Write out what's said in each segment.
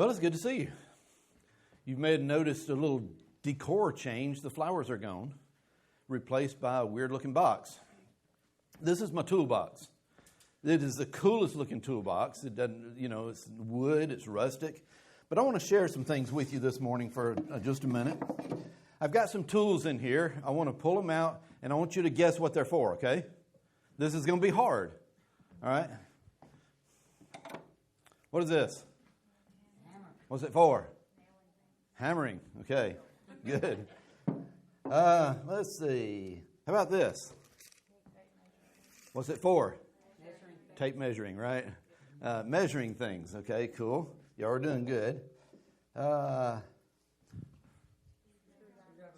Well, it's good to see you. You may have noticed a little decor change. The flowers are gone, replaced by a weird-looking box. This is my toolbox. It is the coolest looking toolbox. It doesn't, it's wood, it's rustic. But I want to share some things with you this morning for just a minute. I've got some tools in here. I want to pull them out, and I want you to guess what they're for, okay? This is going to be hard, all right? What is this? What's it for? Hammering. Okay, good. Let's see. How about this? What's it for? Tape measuring, right? Measuring things. Okay, cool. Y'all are doing good.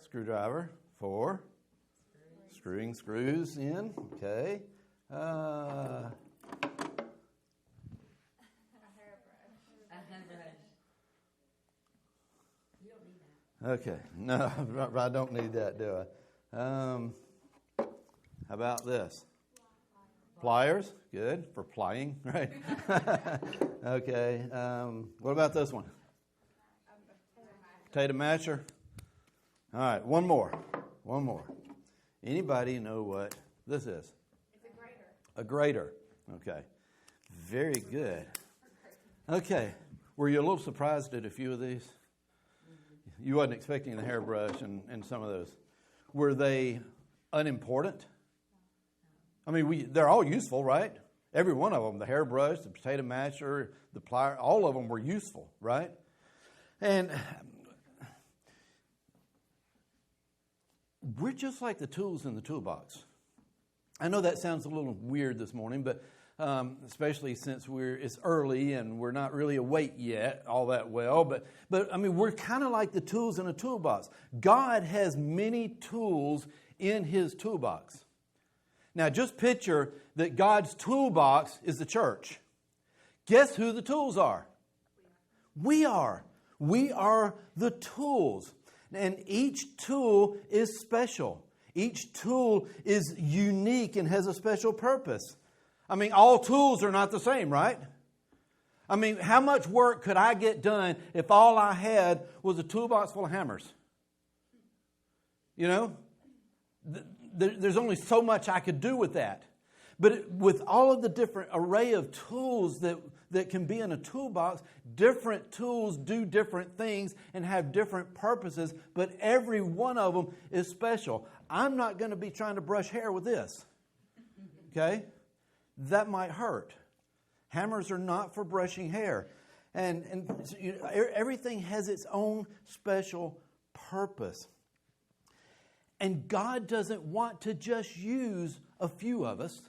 Screwdriver. For screwing screws in. Okay. Okay, no, I don't need that, do I? How about this? Pliers, good, for plying, right? Okay, what about this one? Potato masher. All right, one more. Anybody know what this is? It's a grater. A grater, okay. Very good. Okay, were you a little surprised at a few of these? You wasn't expecting the hairbrush and some of those. Were they unimportant? I mean, they're all useful, right? Every one of them, the hairbrush, the potato masher, the plier, all of them were useful, right? And we're just like the tools in the toolbox. I know that sounds a little weird this morning, but especially since it's early and we're not really awake yet all that well. But I mean, we're kind of like the tools in a toolbox. God has many tools in His toolbox. Now, just picture that God's toolbox is the church. Guess who the tools are? We are. We are the tools. And each tool is special. Each tool is unique and has a special purpose. I mean, all tools are not the same, right? I mean, how much work could I get done if all I had was a toolbox full of hammers? There's only so much I could do with that. But with all of the different array of tools that can be in a toolbox, different tools do different things and have different purposes, but every one of them is special. I'm not going to be trying to brush hair with this, okay? That might hurt. Hammers are not for brushing hair. And everything has its own special purpose. And God doesn't want to just use a few of us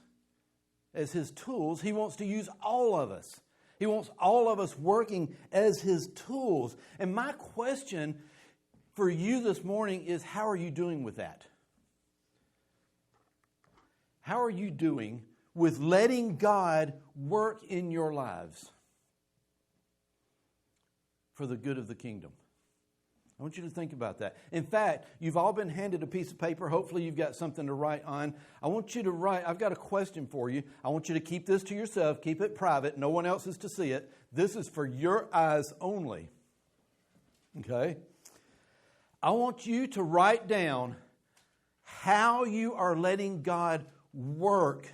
as His tools. He wants to use all of us. He wants all of us working as His tools. And my question for you this morning is, how are you doing with that? How are you doing with letting God work in your lives for the good of the kingdom? I want you to think about that. In fact, you've all been handed a piece of paper. Hopefully you've got something to write on. I want you to write. I've got a question for you. I want you to keep this to yourself. Keep it private. No one else is to see it. This is for your eyes only. Okay? I want you to write down how you are letting God work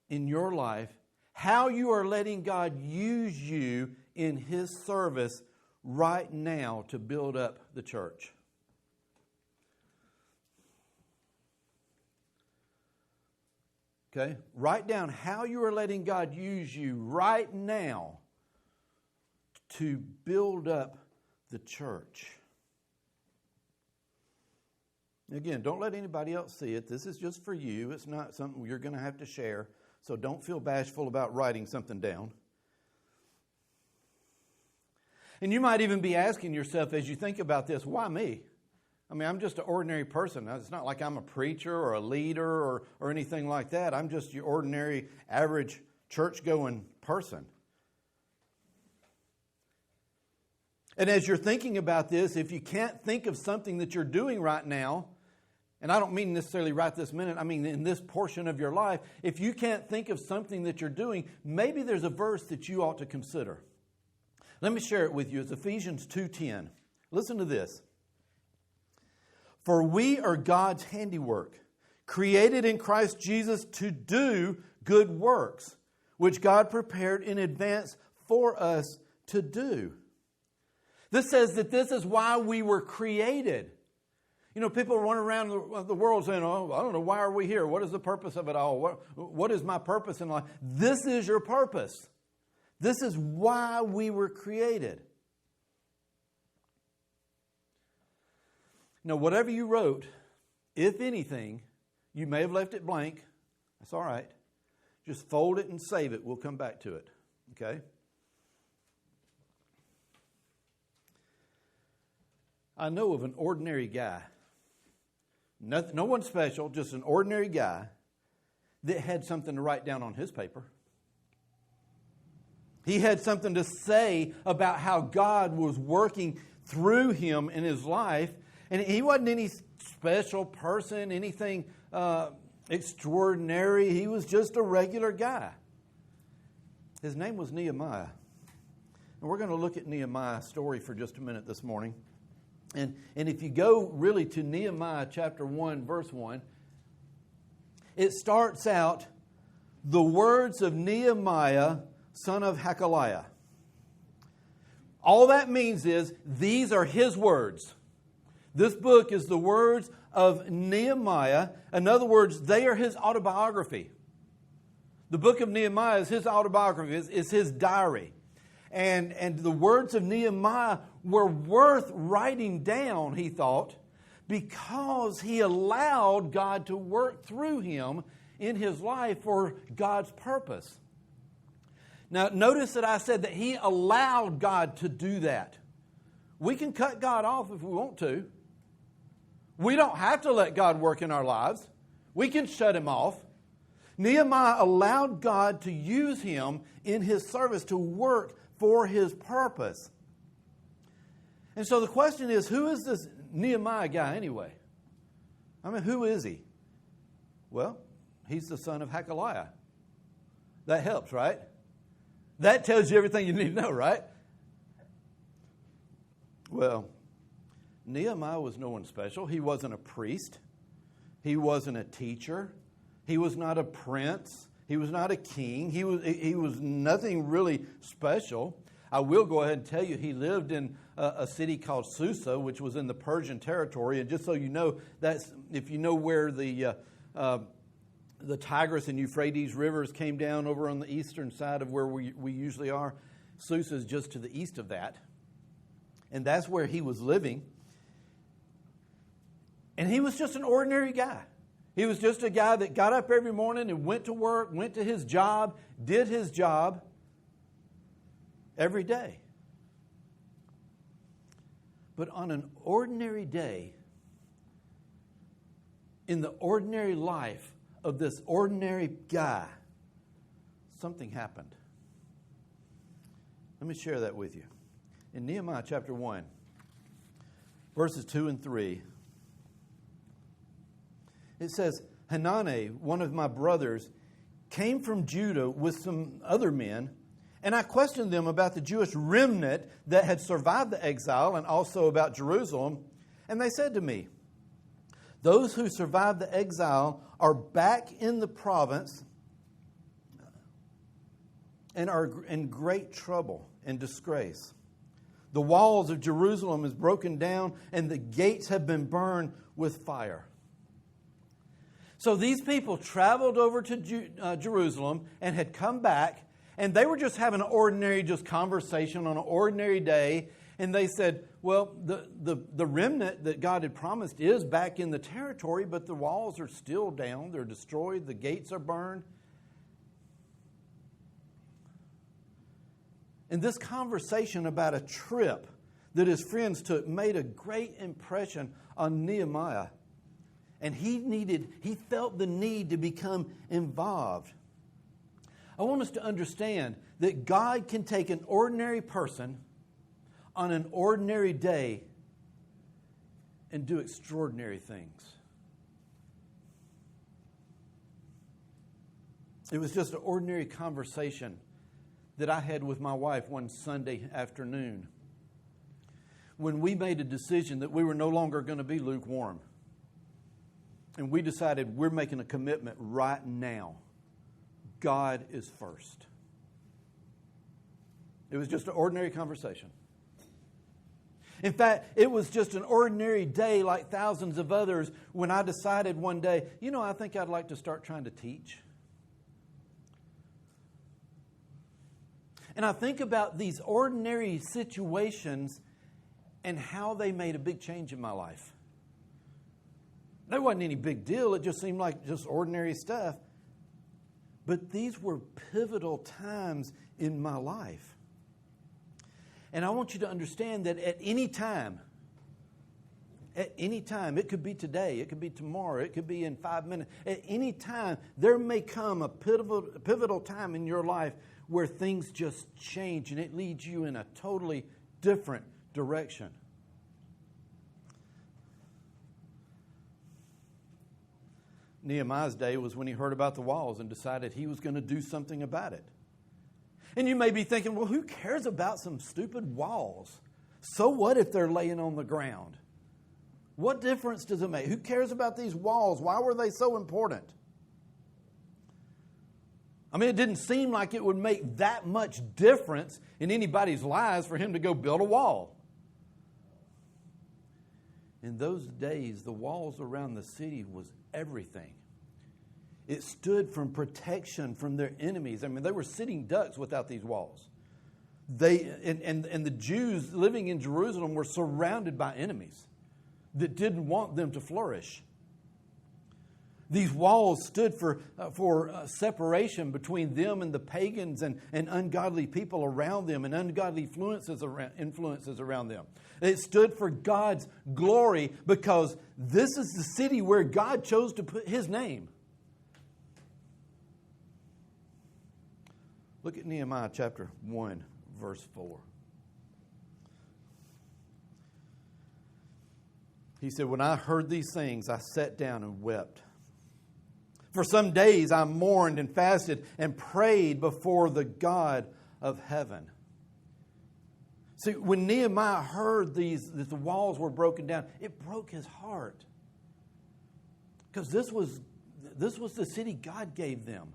in your life, how you are letting God use you in His service right now to build up the church. Okay? Write down how you are letting God use you right now to build up the church. Again, don't let anybody else see it. This is just for you. It's not something you're going to have to share. So don't feel bashful about writing something down. And you might even be asking yourself as you think about this, why me? I mean, I'm just an ordinary person. It's not like I'm a preacher or a leader or anything like that. I'm just your ordinary, average, church-going person. And as you're thinking about this, if you can't think of something that you're doing right now, and I don't mean necessarily right this minute, I mean in this portion of your life, if you can't think of something that you're doing, maybe there's a verse that you ought to consider. Let me share it with you. It's Ephesians 2:10. Listen to this. For we are God's handiwork, created in Christ Jesus to do good works, which God prepared in advance for us to do. This says that this is why we were created. You know, people run around the world saying, oh, I don't know, why are we here? What is the purpose of it all? What is my purpose in life? This is your purpose. This is why we were created. Now, whatever you wrote, if anything, you may have left it blank. That's all right. Just fold it and save it. We'll come back to it. Okay? I know of an ordinary guy. No one special, just an ordinary guy that had something to write down on his paper. He had something to say about how God was working through him in his life. And he wasn't any special person, anything extraordinary. He was just a regular guy. His name was Nehemiah. And we're going to look at Nehemiah's story for just a minute this morning. And if you go really to Nehemiah chapter 1, verse 1, it starts out, the words of Nehemiah, son of Hakaliah. All that means is, these are his words. This book is the words of Nehemiah. In other words, they are his autobiography. The book of Nehemiah is his autobiography, is his diary. And the words of Nehemiah were worth writing down, he thought, because he allowed God to work through him in his life for God's purpose. Now, notice that I said that he allowed God to do that. We can cut God off if we want to. We don't have to let God work in our lives. We can shut him off. Nehemiah allowed God to use him in his service to work for his purpose. And so the question is, who is this Nehemiah guy anyway? I mean, who is he? Well, he's the son of Hakaliah. That helps, right? That tells you everything you need to know, right? Well, Nehemiah was no one special. He wasn't a priest. He wasn't a teacher. He was not a prince. He was not a king. He was nothing really special. I will go ahead and tell you, he lived in a city called Susa, which was in the Persian territory. And just so you know, that's if you know where the Tigris and Euphrates rivers came down over on the eastern side of where we usually are, Susa is just to the east of that. And that's where he was living. And he was just an ordinary guy. He was just a guy that got up every morning and went to work, went to his job, did his job every day. But on an ordinary day, in the ordinary life of this ordinary guy, something happened. Let me share that with you. In Nehemiah chapter 1, verses 2 and 3, it says, Hanani, one of my brothers, came from Judah with some other men, and I questioned them about the Jewish remnant that had survived the exile and also about Jerusalem. And they said to me, those who survived the exile are back in the province and are in great trouble and disgrace. The walls of Jerusalem is broken down and the gates have been burned with fire. So these people traveled over to Jerusalem and had come back, and they were just having an ordinary conversation on an ordinary day. And they said, well, the remnant that God had promised is back in the territory, but the walls are still down. They're destroyed. The gates are burned. And this conversation about a trip that his friends took made a great impression on Nehemiah. And he felt the need to become involved. I want us to understand that God can take an ordinary person on an ordinary day and do extraordinary things. It was just an ordinary conversation that I had with my wife one Sunday afternoon when we made a decision that we were no longer going to be lukewarm. And we decided we're making a commitment right now. God is first. It was just an ordinary conversation. In fact, it was just an ordinary day like thousands of others when I decided one day, I think I'd like to start trying to teach. And I think about these ordinary situations and how they made a big change in my life. There wasn't any big deal. It just seemed like just ordinary stuff. But these were pivotal times in my life. And I want you to understand that at any time, it could be today, it could be tomorrow, it could be in 5 minutes. At any time, there may come a pivotal time in your life where things just change and it leads you in a totally different direction. Nehemiah's day was when he heard about the walls and decided he was going to do something about it. And you may be thinking, well, who cares about some stupid walls? So what if they're laying on the ground? What difference does it make? Who cares about these walls? Why were they so important? I mean, it didn't seem like it would make that much difference in anybody's lives for him to go build a wall. In those days, the walls around the city was everything. It stood from protection from their enemies. I mean, they were sitting ducks without these walls. And the Jews living in Jerusalem were surrounded by enemies that didn't want them to flourish. These walls stood for separation between them and the pagans and ungodly people around them and ungodly influences around them. It stood for God's glory because this is the city where God chose to put His name. Look at Nehemiah chapter 1, verse 4. He said, "When I heard these things, I sat down and wept. For some days I mourned and fasted and prayed before the God of heaven." See, when Nehemiah heard that the walls were broken down, it broke his heart. Because this was the city God gave them.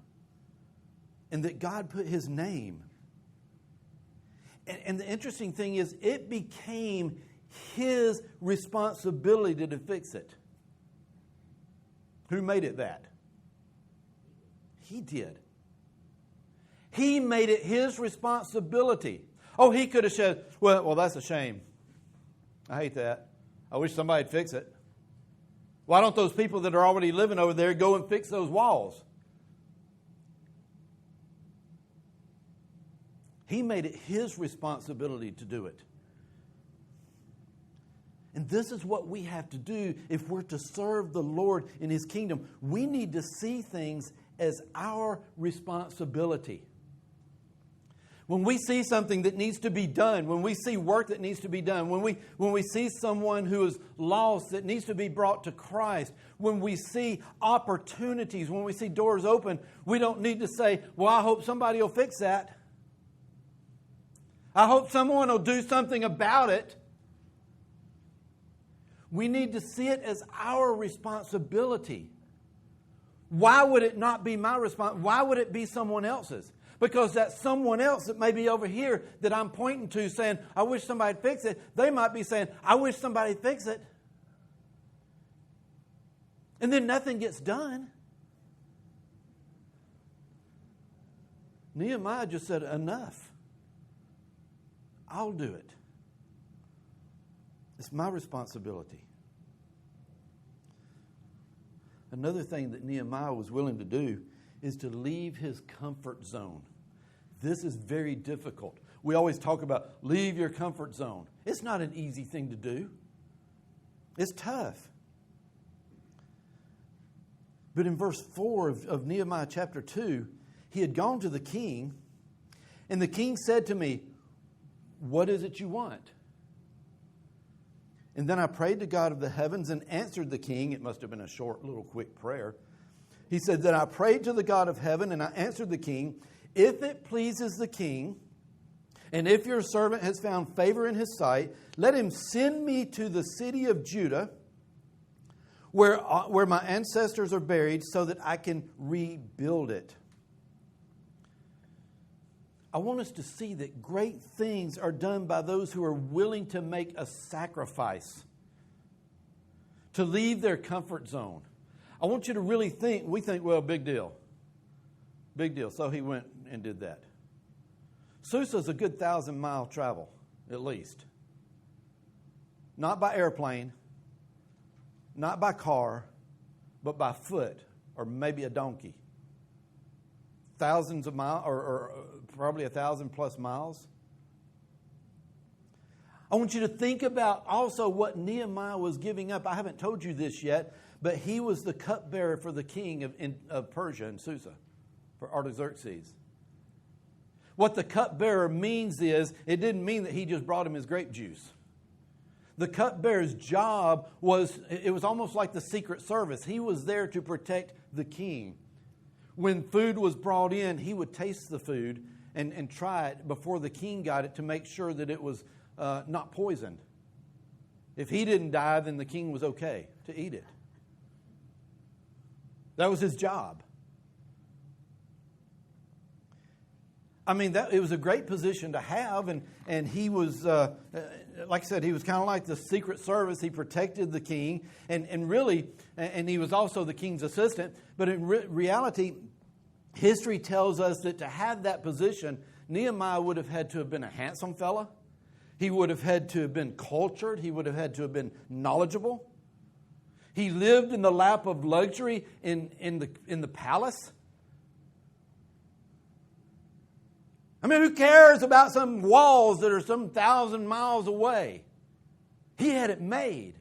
And that God put His name. And the interesting thing is, it became His responsibility to fix it. Who made it that? He did. He made it His responsibility. Oh, He could have said, well, that's a shame. I hate that. I wish somebody'd fix it. Why don't those people that are already living over there go and fix those walls? He made it His responsibility to do it. And this is what we have to do if we're to serve the Lord in His kingdom. We need to see things as our responsibility. When we see something that needs to be done, when we see work that needs to be done, when we see someone who is lost that needs to be brought to Christ, when we see opportunities, when we see doors open, we don't need to say, well, I hope somebody will fix that. I hope someone will do something about it. We need to see it as our responsibility. Why would it not be my responsibility? Why would it be someone else's? Because that someone else that may be over here that I'm pointing to saying, I wish somebody'd fix it, they might be saying, I wish somebody'd fix it. And then nothing gets done. Nehemiah just said, enough. I'll do it. It's my responsibility. Another thing that Nehemiah was willing to do is to leave his comfort zone. This is very difficult. We always talk about leave your comfort zone. It's not an easy thing to do. It's tough. But in verse 4 of Nehemiah chapter 2, he had gone to the king, and the king said to me, what is it you want? And then I prayed to God of the heavens and answered the king. It must have been a short, little, quick prayer. He said that I prayed to the God of heaven and I answered the king, If it pleases the king, and if your servant has found favor in his sight, let him send me to the city of Judah, where my ancestors are buried, so that I can rebuild it. I want us to see that great things are done by those who are willing to make a sacrifice, to leave their comfort zone. I want you to really think, we think, well, big deal. Big deal. So he went and did that. Susa's a good 1,000-mile travel, at least. Not by airplane, not by car, but by foot, or maybe a donkey. Thousands of miles, or probably 1,000+ miles. I want you to think about also what Nehemiah was giving up. I haven't told you this yet, but he was the cupbearer for the king of Persia and Susa, for Artaxerxes. What the cupbearer means is, it didn't mean that he just brought him his grape juice. The cupbearer's job was almost like the Secret Service. He was there to protect the king. When food was brought in, he would taste the food and try it before the king got it to make sure that it was not poisoned. If he didn't die, then the king was okay to eat it. That was his job. I mean, it was a great position to have, and he was, like I said, he was kind of like the Secret Service. He protected the king, and really, and he was also the king's assistant. But in reality, history tells us that to have that position, Nehemiah would have had to have been a handsome fella. He would have had to have been cultured. He would have had to have been knowledgeable. He lived in the lap of luxury in the palace. I mean, who cares about some walls that are some 1,000 miles away? He had it made.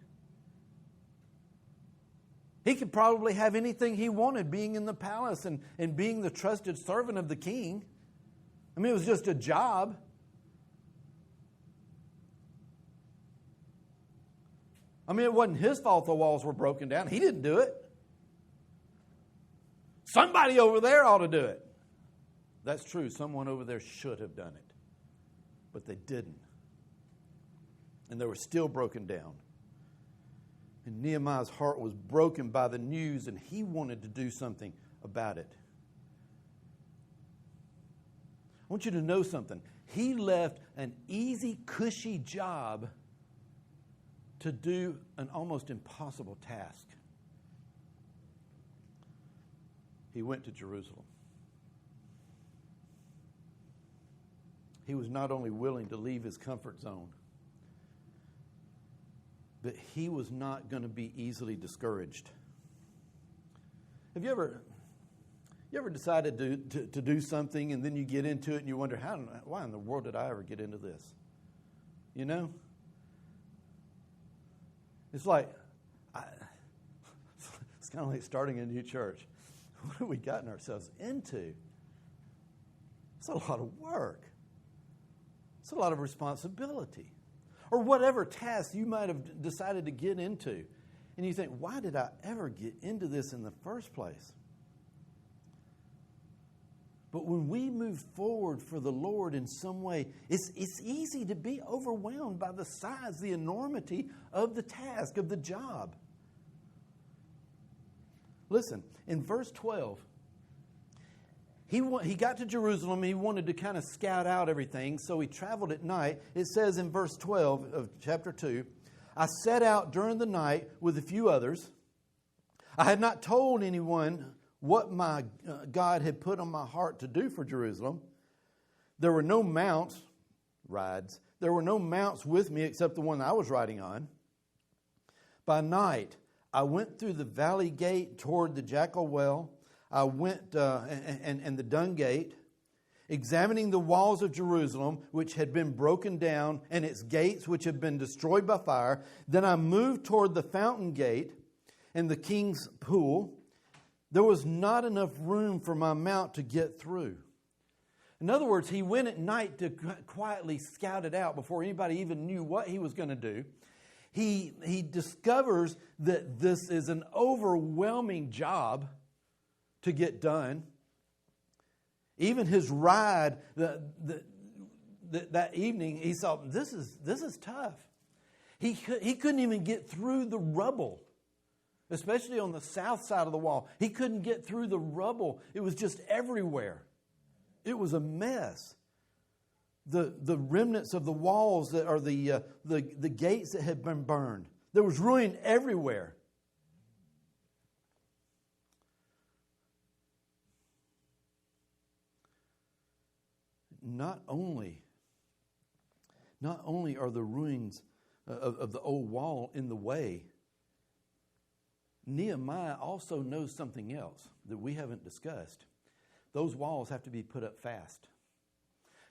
He could probably have anything he wanted being in the palace and being the trusted servant of the king. I mean, it was just a job. I mean, it wasn't his fault the walls were broken down. He didn't do it. Somebody over there ought to do it. That's true. Someone over there should have done it. But they didn't. And they were still broken down. And Nehemiah's heart was broken by the news, and he wanted to do something about it. I want you to know something. He left an easy, cushy job to do an almost impossible task. He went to Jerusalem. He was not only willing to leave his comfort zone, but he was not going to be easily discouraged. Have you ever decided to do something, and then you get into it and you wonder, why in the world did I ever get into this? You know? It's like, it's kind of like starting a new church. What have we gotten ourselves into? It's a lot of work. It's a lot of responsibility. Or whatever task you might have decided to get into. And you think, why did I ever get into this in the first place? But when we move forward for the Lord in some way, it's easy to be overwhelmed by the size, the enormity of the task, of the job. Listen, in verse 12, he got to Jerusalem. He wanted to kind of scout out everything, so he traveled at night. It says in verse 12 of chapter 2, I set out during the night with a few others. I had not told anyone what my God had put on my heart to do for Jerusalem. There were no rides. There were no mounts with me except the one I was riding on. By night, I went through the valley gate toward the Jackal Well. I went and the Dung Gate, examining the walls of Jerusalem, which had been broken down, and its gates, which had been destroyed by fire. Then I moved toward the Fountain Gate and the King's Pool. There was not enough room for my mount to get through. In other words, he went at night to quietly scout it out before anybody even knew what he was going to do. He discovers that this is an overwhelming job to get done. Even his ride that evening, he thought, this is tough. He couldn't even get through the rubble, especially on the south side of the wall. He couldn't get through the rubble. It was just everywhere. It was a mess. The remnants of the walls that are the gates that had been burned. There was ruin everywhere. Not only are the ruins of the old wall in the way, Nehemiah also knows something else that we haven't discussed. Those walls have to be put up fast.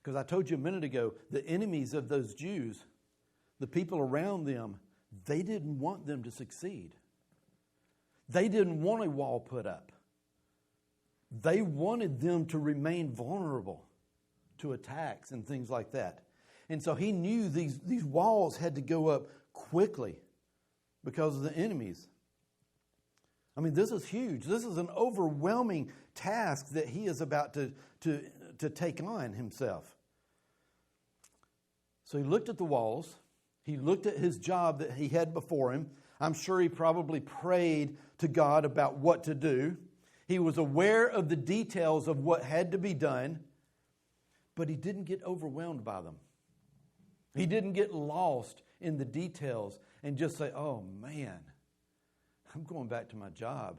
Because I told you a minute ago, the enemies of those Jews, the people around them, they didn't want them to succeed. They didn't want a wall put up. They wanted them to remain vulnerable to attacks and things like that. And so he knew these walls had to go up quickly because of the enemies. I mean, this is huge. This is an overwhelming task that he is about to take on himself. So he looked at the walls. He looked at his job that he had before him. I'm sure he probably prayed to God about what to do. He was aware of the details of what had to be done, but he didn't get overwhelmed by them. He didn't get lost in the details and just say, oh man, I'm going back to my job.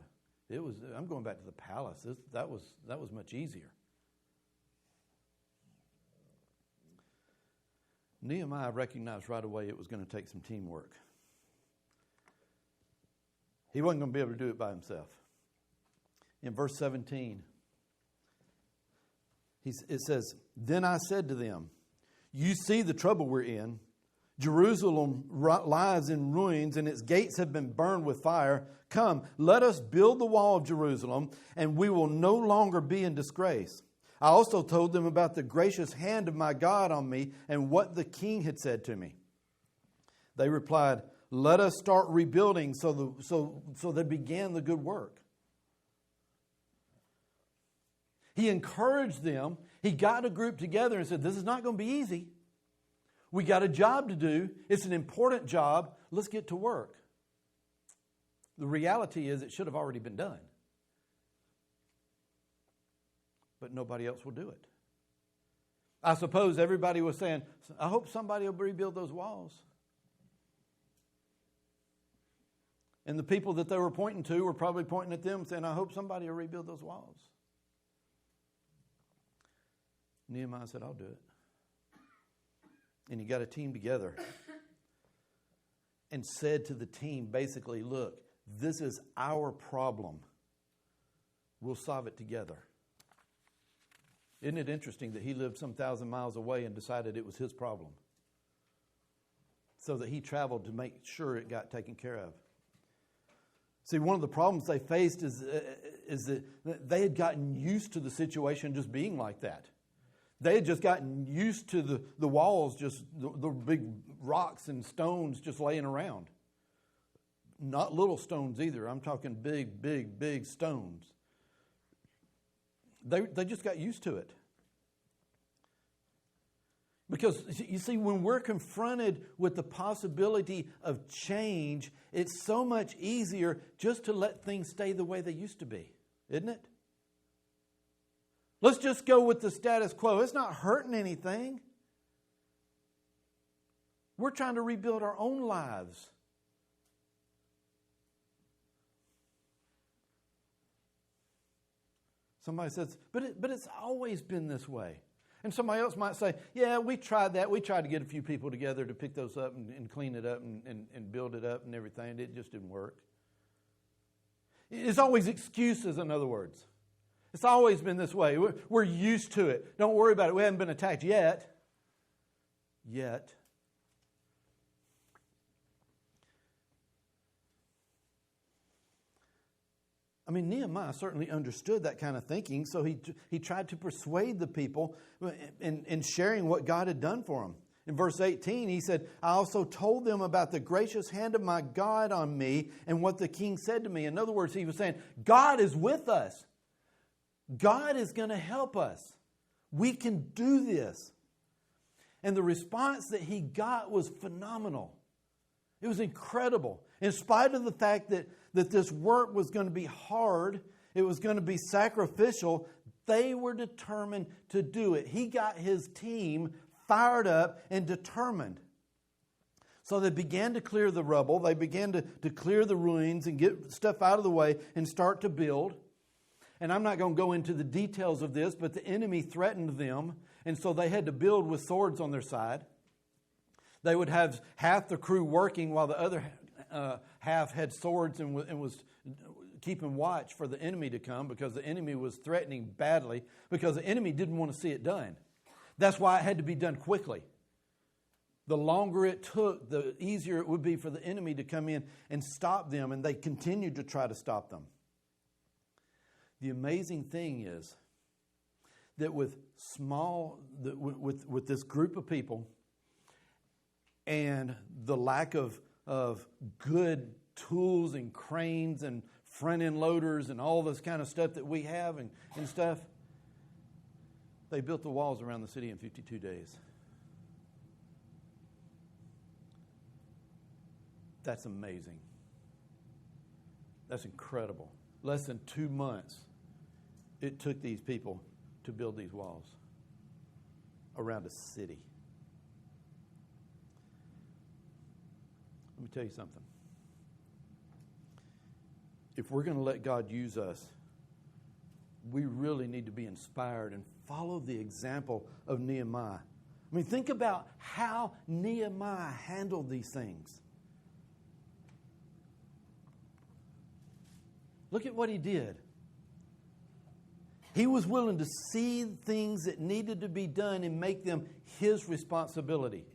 I'm going back to the palace. That was much easier. Nehemiah recognized right away it was going to take some teamwork. He wasn't going to be able to do it by himself. In verse 17, it says, "Then I said to them, you see the trouble we're in. Jerusalem lies in ruins and its gates have been burned with fire. Come, let us build the wall of Jerusalem and we will no longer be in disgrace. I also told them about the gracious hand of my God on me and what the king had said to me. They replied, let us start rebuilding. So they began the good work. He encouraged them. He got a group together and said, this is not going to be easy. We got a job to do. It's an important job. Let's get to work. The reality is it should have already been done. But nobody else will do it. I suppose everybody was saying, I hope somebody will rebuild those walls. And the people that they were pointing to were probably pointing at them saying, I hope somebody will rebuild those walls. Nehemiah said, I'll do it. And he got a team together and said to the team, basically, look, this is our problem. We'll solve it together. Isn't it interesting that he lived some 1,000 miles away and decided it was his problem? So that he traveled to make sure it got taken care of. See, one of the problems they faced is that they had gotten used to the situation just being like that. They had just gotten used to the walls, just the big rocks and stones just laying around. Not little stones either. I'm talking big, big, big stones. They just got used to it. Because, you see, when we're confronted with the possibility of change, it's so much easier just to let things stay the way they used to be, isn't it? Let's just go with the status quo. It's not hurting anything. We're trying to rebuild our own lives. Somebody says, but it's always been this way. And somebody else might say, yeah, we tried that. We tried to get a few people together to pick those up and clean it up and build it up and everything. It just didn't work. It's always excuses, in other words. It's always been this way. We're used to it. Don't worry about it. We haven't been attacked yet. Yet. I mean, Nehemiah certainly understood that kind of thinking, so he tried to persuade the people in sharing what God had done for him. In verse 18, he said, I also told them about the gracious hand of my God on me and what the king said to me. In other words, he was saying, God is with us. God is going to help us. We can do this. And the response that he got was phenomenal. It was incredible. In spite of the fact that this work was going to be hard, it was going to be sacrificial, they were determined to do it. He got his team fired up and determined. So they began to clear the rubble. They began to clear the ruins and get stuff out of the way and start to build. And I'm not going to go into the details of this, but the enemy threatened them. And so they had to build with swords on their side. They would have half the crew working while the other half had swords and was keeping watch for the enemy to come, because the enemy was threatening badly, because the enemy didn't want to see it done. That's why it had to be done quickly. The longer it took, the easier it would be for the enemy to come in and stop them, and they continued to try to stop them. The amazing thing is that with this group of people and the lack of good tools and cranes and front-end loaders and all this kind of stuff that we have and stuff, they built the walls around the city in 52 days. That's amazing. That's incredible. Less than 2 months it took these people to build these walls around a city. Let me tell you something. If we're going to let God use us, we really need to be inspired and follow the example of Nehemiah. I mean, think about how Nehemiah handled these things. Look at what he did. He was willing to see things that needed to be done and make them his responsibility.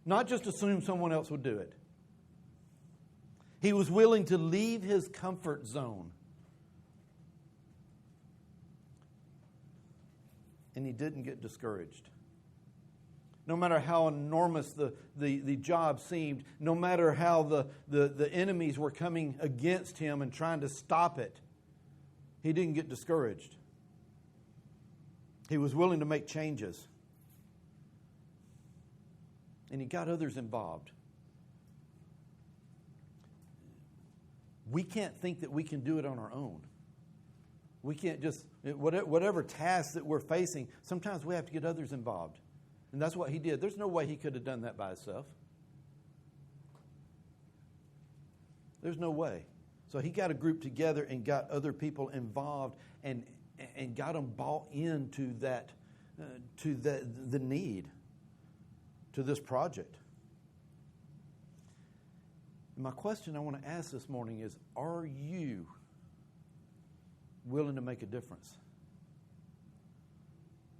Not just assume someone else would do it. He was willing to leave his comfort zone. And he didn't get discouraged. No matter how enormous the job seemed, no matter how the enemies were coming against him and trying to stop it, he didn't get discouraged. He was willing to make changes. And he got others involved. We can't think that we can do it on our own. We can't just, whatever task that we're facing, sometimes we have to get others involved. And that's what he did. There's no way he could have done that by himself. There's no way. So he got a group together and got other people involved and got them bought into that, to the need, to this project. And my question I want to ask this morning is, are you willing to make a difference?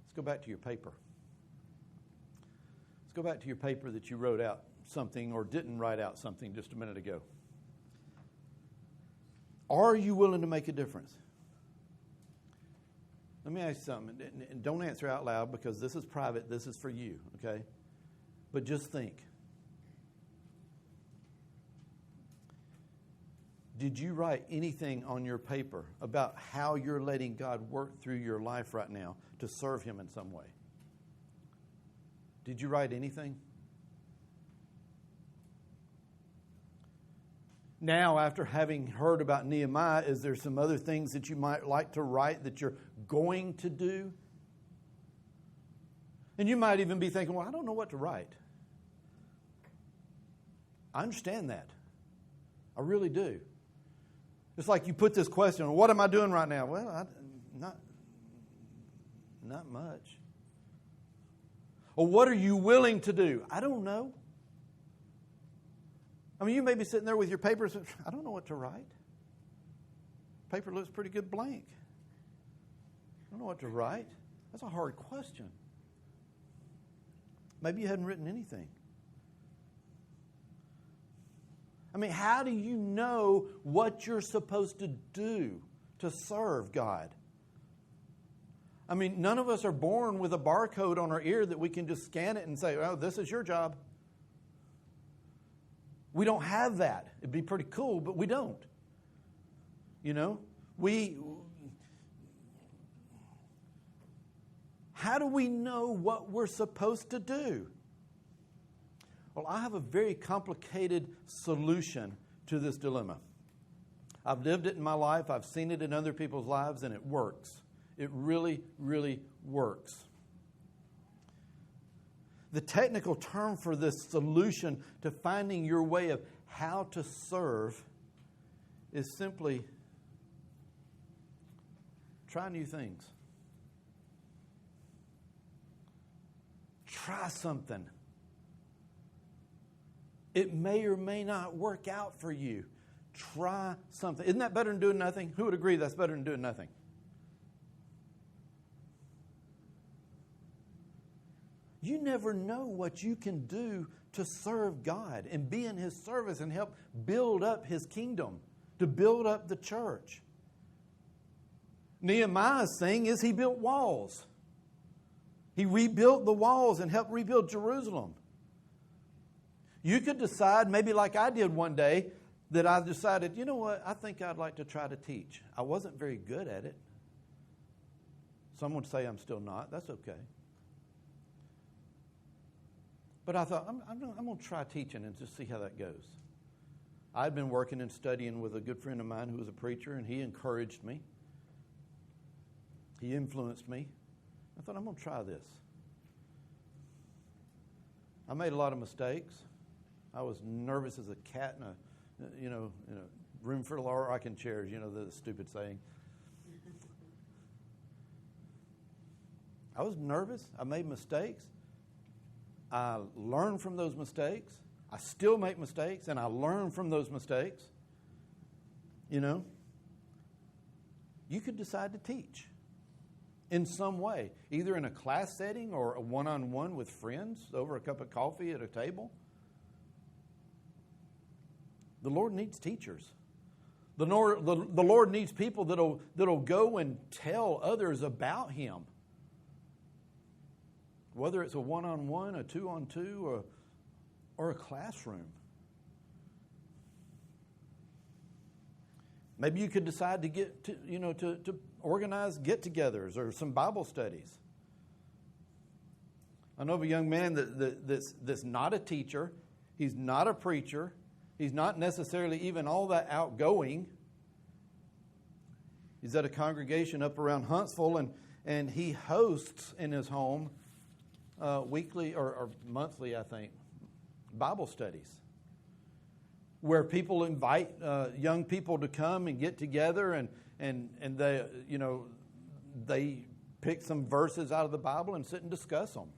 Let's go back to your paper. Let's go back to your paper that you wrote out something or didn't write out something just a minute ago. Are you willing to make a difference? Let me ask you something. And don't answer out loud, because this is private. This is for you, okay? But just think. Did you write anything on your paper about how you're letting God work through your life right now to serve Him in some way? Did you write anything? Now, after having heard about Nehemiah, is there some other things that you might like to write that you're going to do? And you might even be thinking, well, I don't know what to write. I understand that. I really do. It's like you put this question, what am I doing right now? Well, not much. Or what are you willing to do? I don't know. I mean, you may be sitting there with your papers. I don't know what to write. Paper looks pretty good blank. I don't know what to write. That's a hard question. Maybe you hadn't written anything. I mean, how do you know what you're supposed to do to serve God? I mean, none of us are born with a barcode on our ear that we can just scan it and say, oh, this is your job. We don't have that. It'd be pretty cool, but we don't. You know, How do we know what we're supposed to do? Well, I have a very complicated solution to this dilemma. I've lived it in my life. I've seen it in other people's lives, and it works. It really, really works. The technical term for this solution to finding your way of how to serve is simply try new things. Try something. It may or may not work out for you. Try something. Isn't that better than doing nothing? Who would agree that's better than doing nothing? You never know what you can do to serve God and be in His service and help build up His kingdom, to build up the church. Nehemiah's thing is he built walls. He rebuilt the walls and helped rebuild Jerusalem. You could decide, maybe like I did one day, that I decided, you know what, I think I'd like to try to teach. I wasn't very good at it. Some would say I'm still not. That's okay. But I thought, I'm going to try teaching and just see how that goes. I'd been working and studying with a good friend of mine who was a preacher, and he encouraged me. He influenced me. I thought, I'm going to try this. I made a lot of mistakes. I was nervous as a cat in a room full of rocking chairs, the stupid saying. I was nervous. I made mistakes. I learned from those mistakes. I still make mistakes, and I learn from those mistakes. You could decide to teach in some way, either in a class setting or a one-on-one with friends over a cup of coffee at a table. The Lord needs teachers. The Lord needs people that'll go and tell others about Him. Whether it's a one-on-one, a two-on-two, or a classroom. Maybe you could decide to get to organize get-togethers or some Bible studies. I know of a young man that's not a teacher. He's not a preacher. He's not necessarily even all that outgoing. He's at a congregation up around Huntsville, and he hosts in his home weekly or monthly, I think, Bible studies where people invite young people to come and get together, and they pick some verses out of the Bible and sit and discuss them.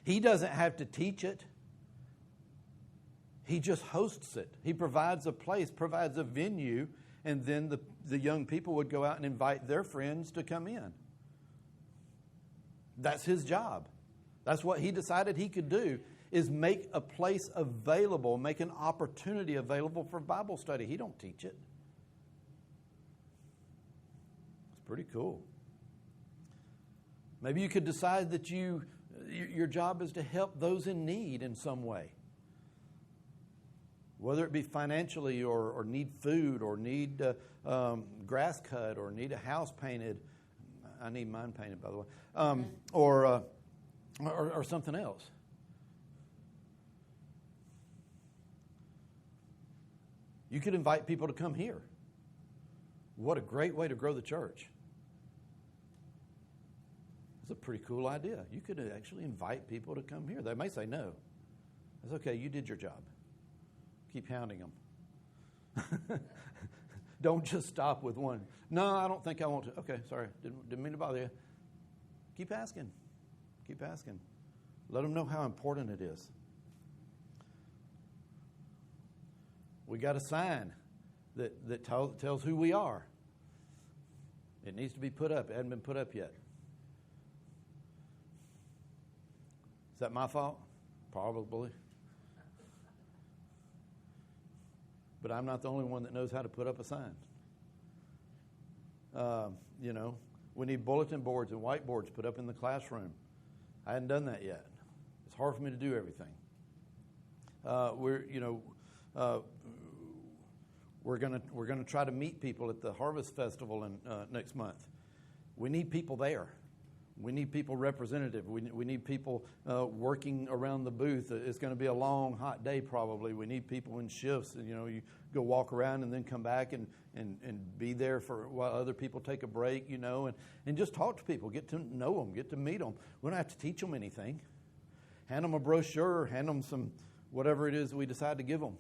He doesn't have to teach it. He just hosts it. He provides a place, provides a venue, and then the young people would go out and invite their friends to come in. That's his job. That's what he decided he could do, is make a place available, make an opportunity available for Bible study. He don't teach it. It's pretty cool. Maybe you could decide that your job is to help those in need in some way. Whether it be financially or need food or need grass cut or need a house painted. I need mine painted, by the way. Or something else. You could invite people to come here. What a great way to grow the church. It's a pretty cool idea. You could actually invite people to come here. They may say no. It's okay, you did your job. Keep hounding them. Don't just stop with one. No, I don't think I want to. Okay, sorry. Didn't mean to bother you. Keep asking. Keep asking. Let them know how important it is. We got a sign that tells who we are. It needs to be put up. It hasn't been put up yet. Is that my fault? Probably. But I'm not the only one that knows how to put up a sign. We need bulletin boards and whiteboards put up in the classroom. I hadn't done that yet. It's hard for me to do everything. We're gonna try to meet people at the Harvest Festival next month. We need people there. We need people representative. We need people working around the booth. It's going to be a long, hot day probably. We need people in shifts. You go walk around and then come back and be there for while other people take a break, and just talk to people, get to know them, get to meet them. We don't have to teach them anything. Hand them a brochure, hand them some whatever it is we decide to give them.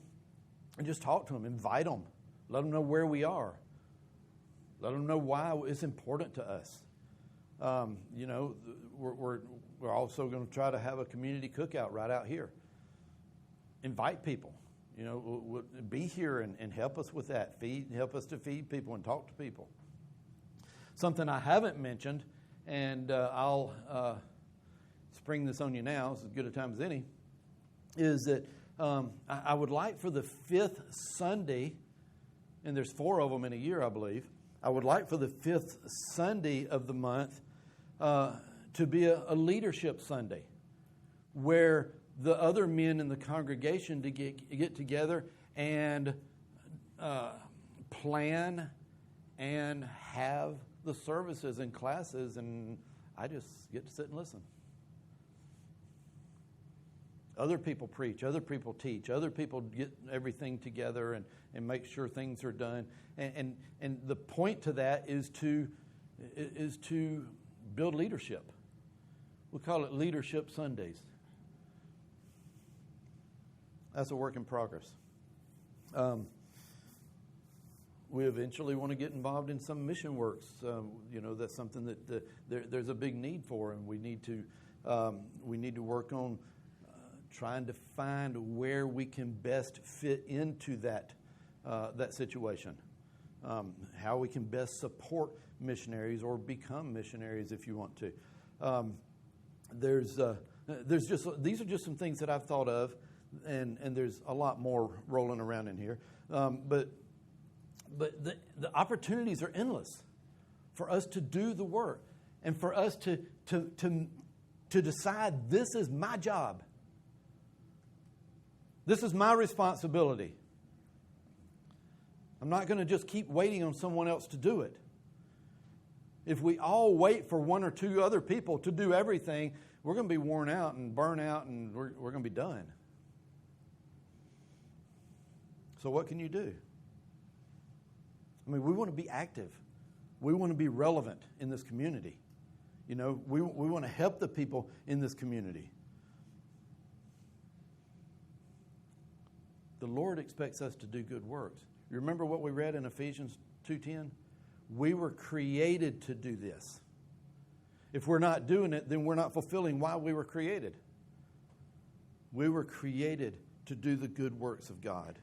And just talk to them, invite them, let them know where we are. Let them know why it's important to us. We're also going to try to have a community cookout right out here. Invite people, be here and help us with that. Help us to feed people and talk to people. Something I haven't mentioned, and I'll spring this on you now, it's as good a time as any, is that I would like for the fifth Sunday, and there's 4 of them in a year, I believe. I would like for the fifth Sunday of the month to be a leadership Sunday, where the other men in the congregation to get together and plan and have the services and classes, and I just get to sit and listen. Other people preach, other people teach, other people get everything together and make sure things are done. And the point to that is to build leadership. We call it Leadership Sundays. That's a work in progress. We eventually want to get involved in some mission works. That's something that there's a big need for, and we need to work on trying to find where we can best fit into that situation. How we can best support missionaries or become missionaries if you want to. These are just some things that I've thought of, and there's a lot more rolling around in here. But the opportunities are endless for us to do the work and for us to decide this is my job. This is my responsibility. I'm not going to just keep waiting on someone else to do it. If we all wait for 1 or 2 other people to do everything, we're going to be worn out and burn out, and we're going to be done. So what can you do? We want to be active. We want to be relevant in this community. We want to help the people in this community. The Lord expects us to do good works. You remember what we read in Ephesians 2:10? We were created to do this. If we're not doing it, then we're not fulfilling why we were created. We were created to do the good works of God.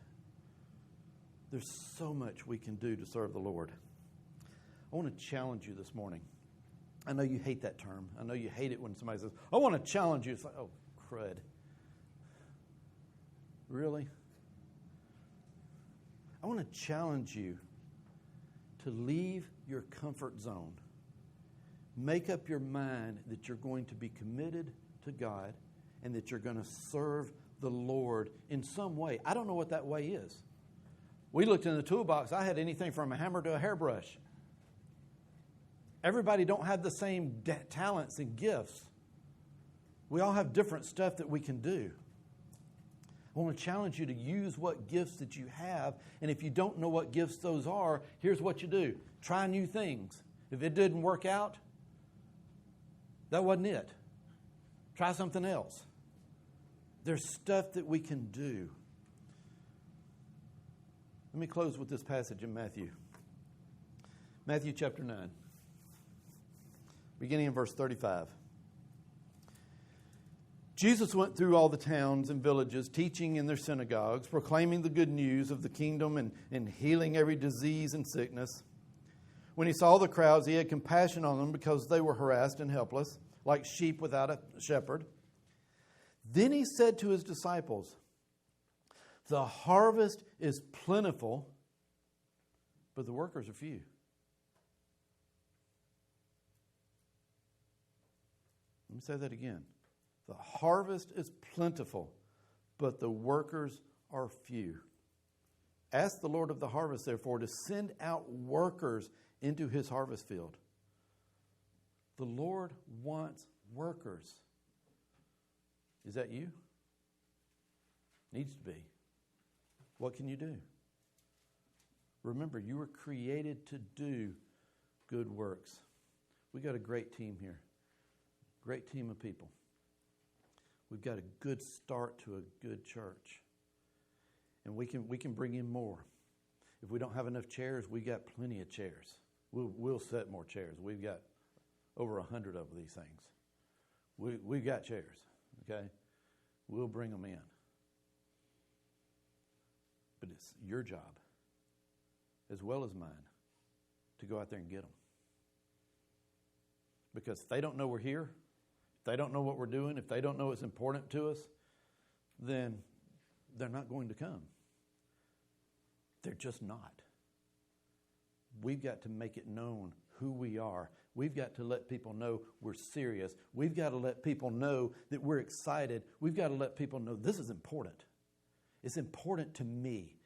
There's so much we can do to serve the Lord. I want to challenge you this morning. I know you hate that term. I know you hate it when somebody says, I want to challenge you. It's like, oh, crud. Really? I want to challenge you to leave your comfort zone. Make up your mind that you're going to be committed to God and that you're going to serve the Lord in some way. I don't know what that way is. We looked in the toolbox. I had anything from a hammer to a hairbrush. Everybody don't have the same talents and gifts. We all have different stuff that we can do. I want to challenge you to use what gifts that you have. And if you don't know what gifts those are, here's what you do. Try new things. If it didn't work out, that wasn't it. Try something else. There's stuff that we can do. Let me close with this passage in Matthew. Matthew chapter 9, beginning in verse 35. Jesus went through all the towns and villages, teaching in their synagogues, proclaiming the good news of the kingdom and healing every disease and sickness. When he saw the crowds, he had compassion on them because they were harassed and helpless, like sheep without a shepherd. Then he said to his disciples, the harvest is plentiful, but the workers are few. Let me say that again. The harvest is plentiful, but the workers are few. Ask the Lord of the harvest, therefore, to send out workers into his harvest field. The Lord wants workers. Is that you? Needs to be. What can you do? Remember, you were created to do good works. We got a great team here. Great team of people. We've got a good start to a good church. And we can bring in more. If we don't have enough chairs, we got plenty of chairs. We'll set more chairs. We've got over 100 of these things. We've got chairs, okay? We'll bring them in. But it's your job, as well as mine, to go out there and get them. Because if they don't know we're here, if they don't know what we're doing, if they don't know it's important to us, then they're not going to come. They're just not. We've got to make it known who we are. We've got to let people know we're serious. We've got to let people know that we're excited. We've got to let people know this is important. It's important to me.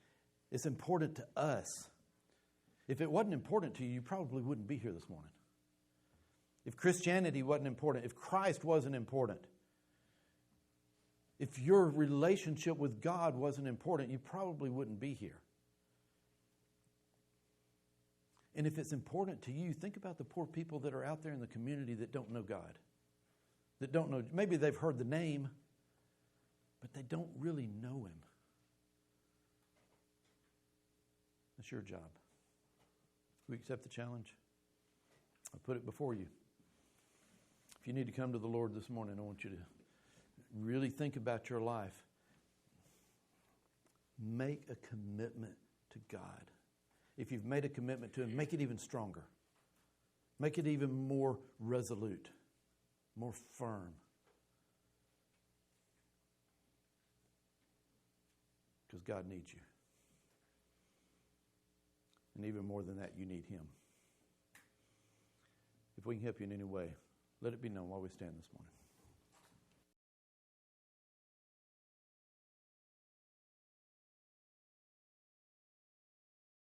It's important to us. If it wasn't important to you, you probably wouldn't be here this morning. If Christianity wasn't important, if Christ wasn't important, if your relationship with God wasn't important, you probably wouldn't be here. And if it's important to you, think about the poor people that are out there in the community that don't know God. That don't know, maybe they've heard the name, but they don't really know Him. That's your job. We accept the challenge. I put it before you. If you need to come to the Lord this morning, I want you to really think about your life. Make a commitment to God. If you've made a commitment to Him, make it even stronger. Make it even more resolute, more firm. Because God needs you. And even more than that, you need Him. If we can help you in any way, let it be known while we stand this morning.